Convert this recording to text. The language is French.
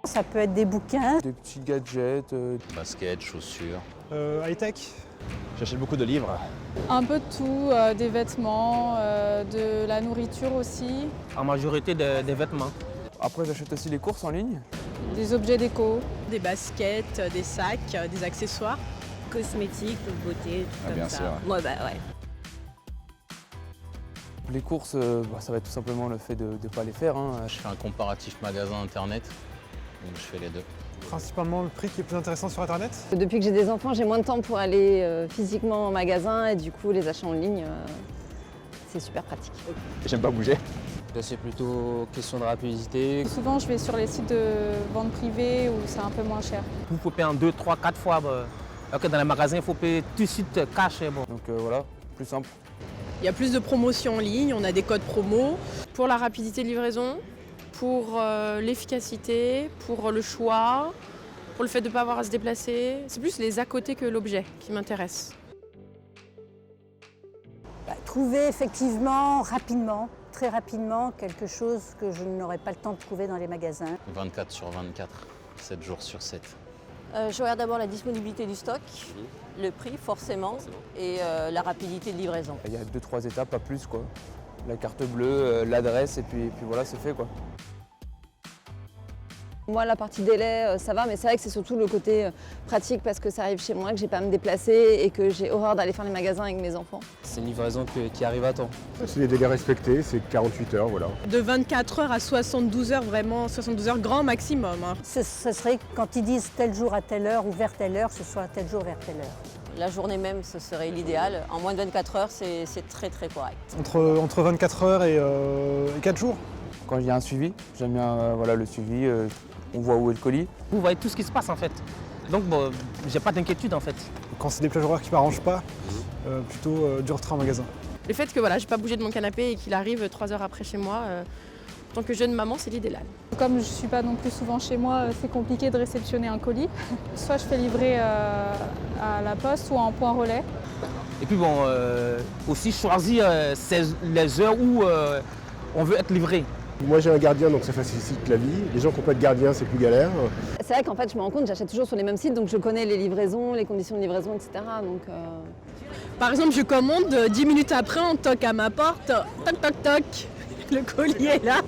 Ça peut être des bouquins. Des petits gadgets. Baskets, chaussures. High-tech. J'achète beaucoup de livres. Un peu de tout, des vêtements, de la nourriture aussi, En majorité des vêtements. Après, j'achète aussi les courses en ligne. des objets déco. Des baskets, des sacs, des accessoires. Cosmétiques, beauté, tout bien comme ça. sûr. Ouais, bah ouais. Les courses, ça va être tout simplement le fait de ne pas les faire. Je fais un comparatif magasin internet, donc je fais les deux. Principalement le prix qui est plus intéressant sur internet. Depuis que j'ai des enfants, j'ai moins de temps pour aller physiquement en magasin et du coup les achats en ligne, c'est super pratique. J'aime pas bouger. C'est plutôt question de rapidité. Souvent, je vais sur les sites de vente privée où c'est un peu moins cher. Vous pouvez payer en 2, 3, 4 fois. Alors que dans les magasins, il faut payer tout de suite cash. Donc voilà, plus simple. Il y a plus de promotions en ligne, on a des codes promo. Pour la rapidité de livraison, pour l'efficacité, pour le choix, pour le fait de ne pas avoir à se déplacer. C'est plus les à côté que l'objet qui m'intéresse. Trouver effectivement rapidement, très rapidement, quelque chose que je n'aurais pas le temps de trouver dans les magasins. 24 sur 24, 7 jours sur 7. Je regarde d'abord la disponibilité du stock, le prix forcément, et la rapidité de livraison. Il y a 2-3 étapes, pas plus quoi. La carte bleue, l'adresse et puis voilà, c'est fait quoi. Moi la partie délai ça va, mais c'est vrai que c'est surtout le côté pratique parce que ça arrive chez moi, que j'ai pas à me déplacer et que j'ai horreur d'aller faire les magasins avec mes enfants. C'est une livraison qui arrive à temps. C'est les délais respectés, c'est 48 heures, voilà. De 24 heures à 72 heures, vraiment 72 heures grand maximum. Ce serait quand ils disent tel jour à telle heure ou vers telle heure, ce soit tel jour vers telle heure. La journée même, ce serait l'idéal. En moins de 24 heures, c'est très très correct. Entre 24 heures et 4 jours. Quand il y a un suivi, j'aime bien voilà, le suivi, on voit où est le colis. Vous voyez tout ce qui se passe en fait. Donc bon, j'ai pas d'inquiétude en fait. Quand c'est des plages horaires qui ne m'arrangent pas, plutôt du retrait en magasin. Le fait que voilà, j'ai pas bougé de mon canapé et qu'il arrive 3 heures après chez moi, en tant que jeune maman, c'est l'idéal. Comme je ne suis pas non plus souvent chez moi, c'est compliqué de réceptionner un colis. Soit je fais livrer à la poste ou en point relais. Et puis bon, aussi choisir les heures où on veut être livré. Moi j'ai un gardien donc ça facilite la vie. Les gens qui n'ont pas de gardien c'est plus galère. C'est vrai qu'en fait je me rends compte, j'achète toujours sur les mêmes sites donc je connais les livraisons, les conditions de livraison, etc. Donc, Par exemple, je commande, 10 minutes après, on toque à ma porte, toc toc toc, le colis est là.